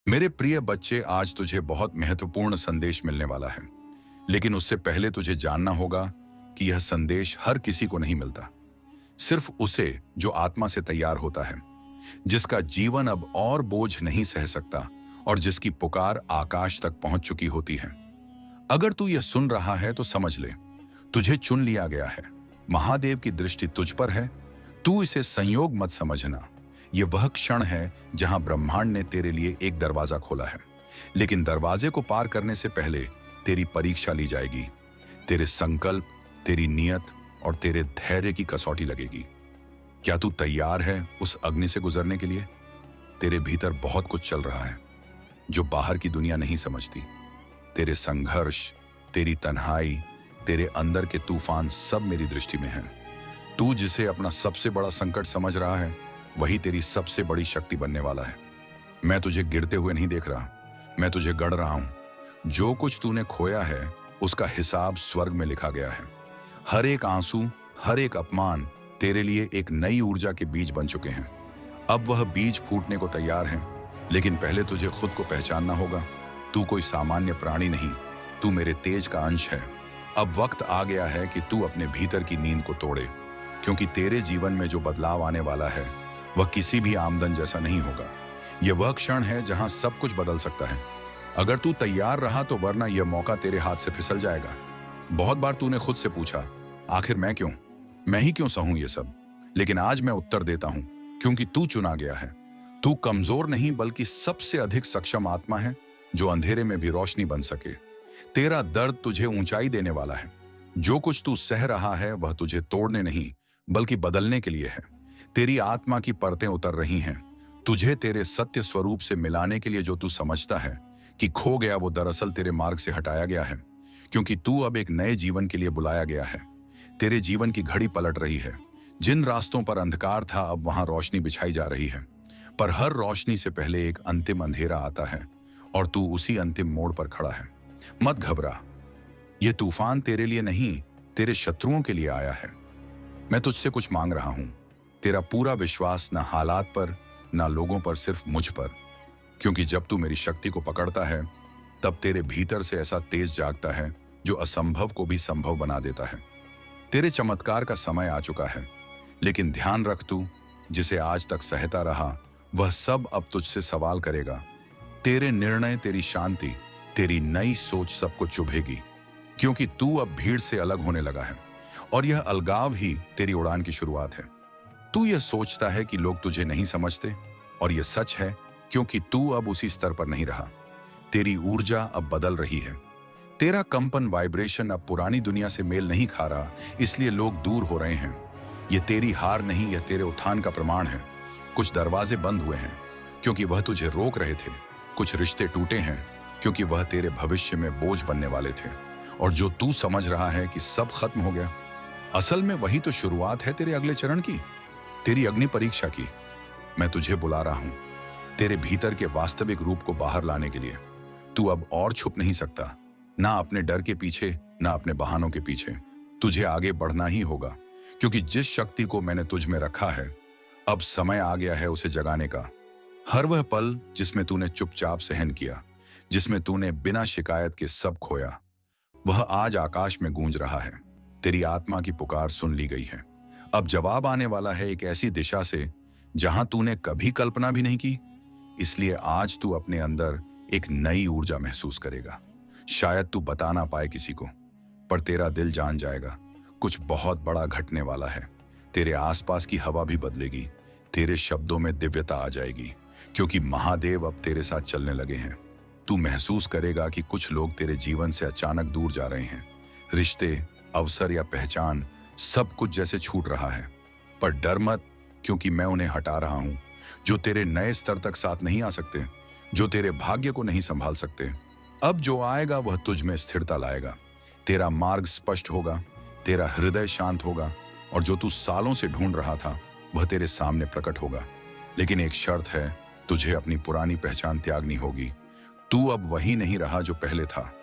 मेरे प्रिय बच्चे, आज तुझे बहुत महत्वपूर्ण संदेश मिलने वाला है। लेकिन उससे पहले तुझे जानना होगा कि यह संदेश हर किसी को नहीं मिलता। सिर्फ उसे जो आत्मा से तैयार होता है, जिसका जीवन अब और बोझ नहीं सह सकता और जिसकी पुकार आकाश तक पहुंच चुकी होती है। अगर तू यह सुन रहा है तो समझ ले, तुझे चुन लिया गया है। महादेव की दृष्टि तुझ पर है। तू इसे संयोग मत समझना। यह वह क्षण है जहां ब्रह्मांड ने तेरे लिए एक दरवाजा खोला है। लेकिन दरवाजे को पार करने से पहले तेरी परीक्षा ली जाएगी। तेरे संकल्प, तेरी नियत और तेरे धैर्य की कसौटी लगेगी। क्या तू तैयार है उस अग्नि से गुजरने के लिए? तेरे भीतर बहुत कुछ चल रहा है जो बाहर की दुनिया नहीं समझती। तेरे संघर्ष, तेरी तन्हाई, तेरे अंदर के तूफान सब मेरी दृष्टि में हैं। तू जिसे अपना सबसे बड़ा संकट समझ रहा है, वही तेरी सबसे बड़ी शक्ति बनने वाला है। मैं तुझे गिरते हुए नहीं देख रहा, मैं तुझे गढ़ रहा हूं। जो कुछ तूने खोया है उसका हिसाब स्वर्ग में लिखा गया है। हर एक आंसू, हर एक अपमान तेरे लिए एक नई ऊर्जा के बीज बन चुके हैं। अब वह बीज फूटने को तैयार हैं, लेकिन पहले तुझे खुद को पहचानना होगा। तू कोई सामान्य प्राणी नहीं, तू मेरे तेज का अंश है। अब वक्त आ गया है कि तू अपने भीतर की नींद को तोड़े, क्योंकि तेरे जीवन में जो बदलाव आने वाला है वह किसी भी आमदन जैसा नहीं होगा। यह वह क्षण है जहां सब कुछ बदल सकता है। अगर तू तैयार रहा तो, वरना यह मौका तेरे हाथ से फिसल जाएगा। बहुत बार तूने खुद से पूछा, आखिर मैं क्यों, मैं ही क्यों सहूं ये सब? लेकिन आज मैं उत्तर देता हूं, क्योंकि तू चुना गया है। तू कमजोर नहीं बल्कि सबसे अधिक सक्षम आत्मा है जो अंधेरे में भी रोशनी बन सके। तेरा दर्द तुझे ऊंचाई देने वाला है। जो कुछ तू सह रहा है वह तुझे तोड़ने नहीं बल्कि बदलने के लिए है। तेरी आत्मा की परतें उतर रही हैं, तुझे तेरे सत्य स्वरूप से मिलाने के लिए। जो तू समझता है कि खो गया, वो दरअसल तेरे मार्ग से हटाया गया है, क्योंकि तू अब एक नए जीवन के लिए बुलाया गया है। तेरे जीवन की घड़ी पलट रही है। जिन रास्तों पर अंधकार था, अब वहां रोशनी बिछाई जा रही है। पर हर रोशनी से पहले एक अंतिम अंधेरा आता है, और तू उसी अंतिम मोड़ पर खड़ा है। मत घबरा, यह तूफान तेरे लिए नहीं, तेरे शत्रुओं के लिए आया है। मैं तुझसे कुछ मांग रहा हूं, तेरा पूरा विश्वास न हालात पर, न लोगों पर, सिर्फ मुझ पर। क्योंकि जब तू मेरी शक्ति को पकड़ता है, तब तेरे भीतर से ऐसा तेज जागता है जो असंभव को भी संभव बना देता है। तेरे चमत्कार का समय आ चुका है। लेकिन ध्यान रख, तू जिसे आज तक सहता रहा, वह सब अब तुझसे सवाल करेगा। तेरे निर्णय, तेरी शांति, तेरी नई सोच सबको चुभेगी, क्योंकि तू अब भीड़ से अलग होने लगा है। और यह अलगाव ही तेरी उड़ान की शुरुआत है। तू यह सोचता है कि लोग तुझे नहीं समझते, और यह सच है, क्योंकि तू अब उसी स्तर पर नहीं रहा। तेरी ऊर्जा अब बदल रही है। तेरा कंपन, वाइब्रेशन अब पुरानी दुनिया से मेल नहीं खा रहा, इसलिए लोग दूर हो रहे हैं। यह तेरी हार नहीं, यह तेरे उत्थान का प्रमाण है। कुछ दरवाजे बंद हुए हैं क्योंकि वह तुझे रोक रहे थे। कुछ रिश्ते टूटे हैं क्योंकि वह तेरे भविष्य में बोझ बनने वाले थे। और जो तू समझ रहा है कि सब खत्म हो गया, असल में वही तो शुरुआत है तेरे अगले चरण की, तेरी अग्नि परीक्षा की। मैं तुझे बुला रहा हूं तेरे भीतर के वास्तविक रूप को बाहर लाने के लिए। तू अब और छुप नहीं सकता, ना अपने डर के पीछे, ना अपने बहानों के पीछे। तुझे आगे बढ़ना ही होगा, क्योंकि जिस शक्ति को मैंने तुझ में रखा है, अब समय आ गया है उसे जगाने का। हर वह पल जिसमें तूने चुपचाप सहन किया, जिसमें तूने बिना शिकायत के सब खोया, वह आज आकाश में गूंज रहा है। तेरी आत्मा की पुकार सुन ली गई है। अब जवाब आने वाला है एक ऐसी दिशा से जहां तूने कभी कल्पना भी नहीं की। इसलिए आज तू अपने अंदर एक नई ऊर्जा महसूस करेगा। शायद तू बता ना पाए किसी को, पर तेरा दिल जान जाएगा, कुछ बहुत बड़ा घटने वाला है। तेरे आसपास की हवा भी बदलेगी, तेरे शब्दों में दिव्यता आ जाएगी, क्योंकि महादेव अब तेरे साथ चलने लगे हैं। तू महसूस करेगा कि कुछ लोग तेरे जीवन से अचानक दूर जा रहे हैं। रिश्ते, अवसर या पहचान, सब कुछ जैसे छूट रहा है। पर डर मत, क्योंकि मैं उन्हें हटा रहा हूं, जो तेरे नए स्तर तक साथ नहीं आ सकते, जो तेरे भाग्य को नहीं संभाल सकते। अब जो आएगा वह तुझ में स्थिरता लाएगा। तेरा मार्ग स्पष्ट होगा, तेरा हृदय शांत होगा, और जो तू सालों से ढूंढ रहा था वह तेरे सामने प्रकट होगा। लेकिन एक शर्त है, तुझे अपनी पुरानी पहचान त्यागनी होगी। तू अब वही नहीं रहा जो पहले था।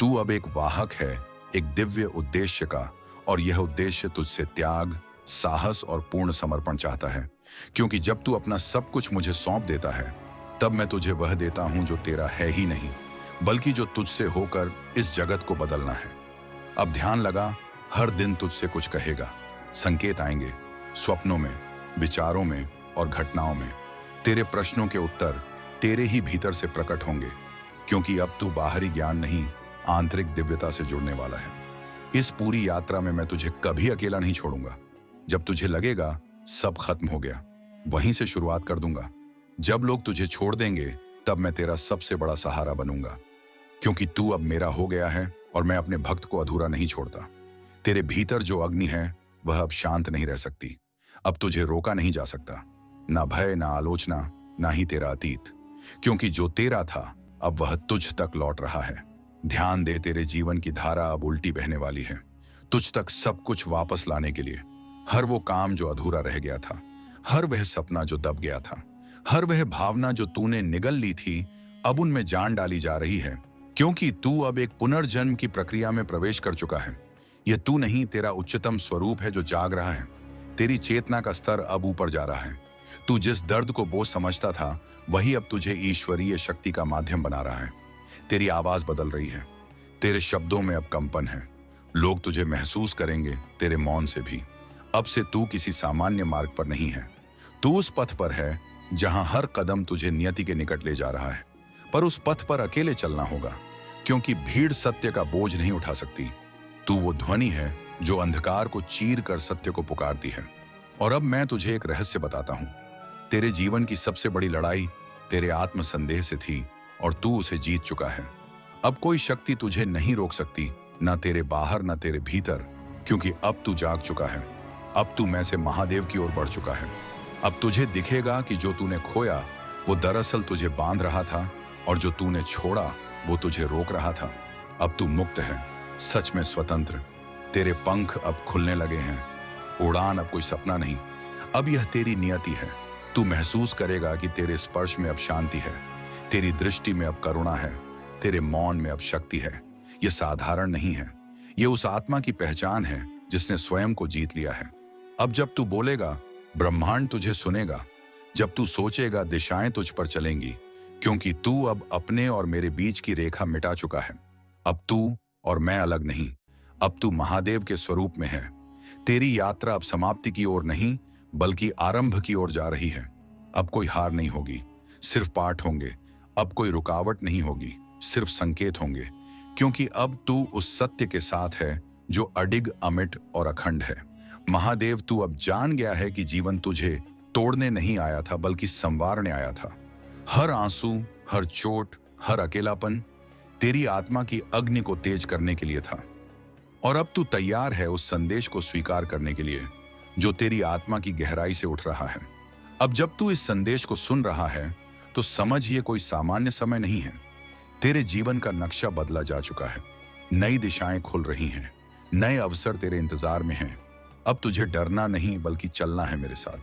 तू अब एक वाहक है, एक दिव्य उद्देश्य का, और यह उद्देश्य तुझसे त्याग, साहस और पूर्ण समर्पण चाहता है। क्योंकि जब तू अपना सब कुछ मुझे सौंप देता है, तब मैं तुझे वह देता हूं जो तेरा है ही नहीं, बल्कि जो तुझसे होकर इस जगत को बदलना है। अब ध्यान लगा, हर दिन तुझसे कुछ कहेगा। संकेत आएंगे, स्वप्नों में, विचारों में और घटनाओं में। तेरे प्रश्नों के उत्तर तेरे ही भीतर से प्रकट होंगे, क्योंकि अब तू बाहरी ज्ञान नहीं, आंतरिक दिव्यता से जुड़ने वाला है। इस पूरी यात्रा में मैं तुझे कभी अकेला नहीं छोड़ूंगा। जब तुझे लगेगा सब खत्म हो गया, वहीं से शुरुआत कर दूंगा। जब लोग तुझे छोड़ देंगे, तब मैं तेरा सबसे बड़ा सहारा बनूंगा, क्योंकि तू अब मेरा हो गया है और मैं अपने भक्त को अधूरा नहीं छोड़ता। तेरे भीतर जो अग्नि है वह अब शांत नहीं रह सकती। अब तुझे रोका नहीं जा सकता, ना भय, ना आलोचना, ना ही तेरा अतीत, क्योंकि जो तेरा था अब वह तुझ तक लौट रहा है। ध्यान दे, तेरे जीवन की धारा अब उल्टी बहने वाली है, तुझ तक सब कुछ वापस लाने के लिए। हर वो काम जो अधूरा रह गया था, हर वह सपना जो दब गया था, हर वह भावना जो तूने निगल ली थी, अब उनमें जान डाली जा रही है, क्योंकि तू अब एक पुनर्जन्म की प्रक्रिया में प्रवेश कर चुका है। यह तू नहीं, तेरा उच्चतम स्वरूप है जो जाग रहा है। तेरी चेतना का स्तर अब ऊपर जा रहा है। तू जिस दर्द को बोझ समझता था, वही अब तुझे ईश्वरीय शक्ति का माध्यम बना रहा है। तेरी आवाज बदल रही है, तेरे शब्दों में अब कंपन है। लोग तुझे महसूस करेंगे तेरे मौन से भी। अब से तू किसी सामान्य मार्ग पर नहीं है, तू उस पथ पर है जहां हर कदम तुझे नियति के निकट ले जा रहा है। पर उस पथ पर अकेले चलना होगा, क्योंकि भीड़ सत्य का बोझ नहीं उठा सकती। तू वो ध्वनि है जो अंधकार को चीर कर सत्य को पुकारती है। और अब मैं तुझे एक रहस्य बताता हूं। तेरे जीवन की सबसे बड़ी लड़ाई तेरे आत्म संदेह से थी, और तू उसे जीत चुका है। अब कोई शक्ति तुझे नहीं रोक सकती, ना तेरे बाहर ना तेरे भीतर, क्योंकि अब तू जाग चुका है। अब तू मैं से महादेव की ओर बढ़ चुका है। अब तुझे दिखेगा कि जो तूने खोया वो दरअसल तुझे बांध रहा था, और जो तूने छोड़ा वो तुझे रोक रहा था। अब तू मुक्त है, सच में स्वतंत्र। तेरे पंख अब खुलने लगे हैं। उड़ान अब कोई सपना नहीं, अब यह तेरी नियति है। तू महसूस करेगा कि तेरे स्पर्श में अब शांति है, तेरी दृष्टि में अब करुणा है, तेरे मौन में अब शक्ति है। यह साधारण नहीं है, यह उस आत्मा की पहचान है जिसने स्वयं को जीत लिया है। अब जब तू बोलेगा, ब्रह्मांड तुझे सुनेगा। जब तू सोचेगा, दिशाएं तुझ पर चलेंगी, क्योंकि तू अब अपने और मेरे बीच की रेखा मिटा चुका है। अब तू और मैं अलग नहीं, अब तू महादेव के स्वरूप में है। तेरी यात्रा अब समाप्ति की ओर नहीं, बल्कि आरंभ की ओर जा रही है। अब कोई हार नहीं होगी, सिर्फ पाठ होंगे। अब कोई रुकावट नहीं होगी, सिर्फ संकेत होंगे, क्योंकि अब तू उस सत्य के साथ है जो अडिग, अमिट और अखंड है। महादेव, तू अब जान गया है कि जीवन तुझे तोड़ने नहीं आया था, बल्कि संवारने आया था। हर आंसू, हर चोट, हर अकेलापन तेरी आत्मा की अग्नि को तेज करने के लिए था। और अब तू तैयार है उस संदेश को स्वीकार करने के लिए जो तेरी आत्मा की गहराई से उठ रहा है। अब जब तू इस संदेश को सुन रहा है, तो समझ ये कोई सामान्य समय नहीं है। तेरे जीवन का नक्शा बदला जा चुका है, नई दिशाएं खुल रही हैं, नए अवसर तेरे इंतजार में हैं। अब तुझे डरना नहीं, बल्कि चलना है मेरे साथ,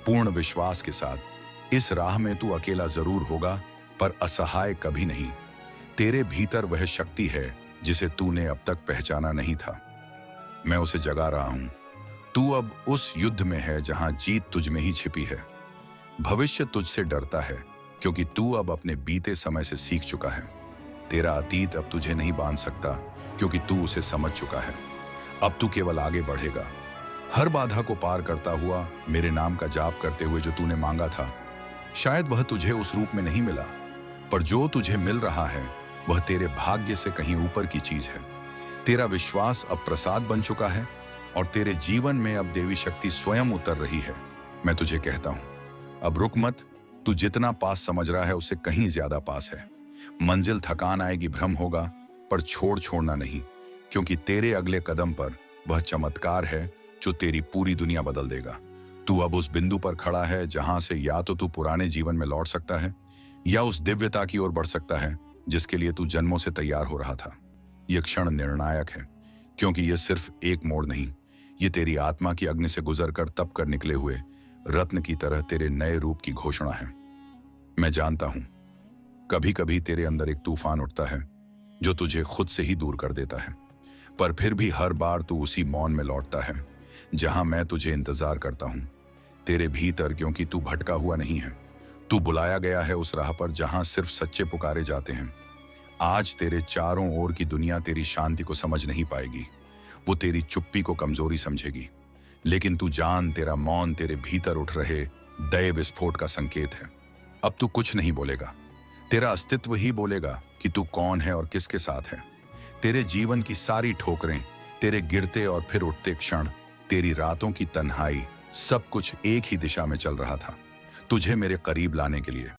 पूर्ण विश्वास के साथ। इस राह में तू अकेला जरूर होगा, पर असहाय कभी नहीं। तेरे भीतर वह शक्ति है जिसे तूने अब तक पहचाना नहीं था। मैं उसे जगा रहा हूं। तू अब उस युद्ध में है जहां जीत तुझ में ही छिपी है। भविष्य तुझसे डरता है, क्योंकि तू अब अपने बीते समय से सीख चुका है। तेरा अतीत अब तुझे नहीं बांध सकता, क्योंकि तू उसे समझ चुका है। अब तू केवल आगे बढ़ेगा, हर बाधा को पार करता हुआ, मेरे नाम का जाप करते हुए। जो तूने मांगा था, शायद वह तुझे उस रूप में नहीं मिला, पर जो तुझे मिल रहा है वह तेरे भाग्य से कहीं ऊपर की चीज है। तेरा विश्वास अब प्रसाद बन चुका है, और तेरे जीवन में अब देवी शक्ति स्वयं उतर रही है। मैं तुझे कहता हूं, अब रुक मत। तू जितना पास समझ रहा है उससे कहीं ज्यादा पास है। मंजिल थकान आएगी, भ्रम होगा, पर छोड़ना नहीं, क्योंकि तेरे अगले कदम पर वह चमत्कार है जो तेरी पूरी दुनिया बदल देगा। तू अब उस बिंदु पर खड़ा है जहां से या तो तू पुराने जीवन में लौट सकता है, या उस दिव्यता की ओर बढ़ सकता है जिसके लिए तू जन्मों से तैयार हो रहा था। यह क्षण निर्णायक है, क्योंकि यह सिर्फ एक मोड़ नहीं, ये तेरी आत्मा की अग्नि से गुजरकर तप कर निकले हुए रत्न की तरह तेरे नए रूप की घोषणा है। मैं जानता हूं, कभी कभी तेरे अंदर एक तूफान उठता है जो तुझे खुद से ही दूर कर देता है, पर फिर भी हर बार तू उसी मौन में लौटता है जहां मैं तुझे इंतजार करता हूं। तेरे भीतर, क्योंकि तू भटका हुआ नहीं है, तू बुलाया गया है उस राह पर जहां सिर्फ सच्चे पुकारे जाते हैं। आज तेरे चारों ओर की दुनिया तेरी शांति को समझ नहीं पाएगी, वो तेरी चुप्पी को कमजोरी समझेगी। लेकिन तू जान, तेरा मौन तेरे भीतर उठ रहे दय विस्फोट का संकेत है। अब तू कुछ नहीं बोलेगा, तेरा अस्तित्व ही बोलेगा कि तू कौन है और किसके साथ है। तेरे जीवन की सारी ठोकरें, तेरे गिरते और फिर उठते क्षण, तेरी रातों की तन्हाई, सब कुछ एक ही दिशा में चल रहा था, तुझे मेरे करीब लाने के लिए।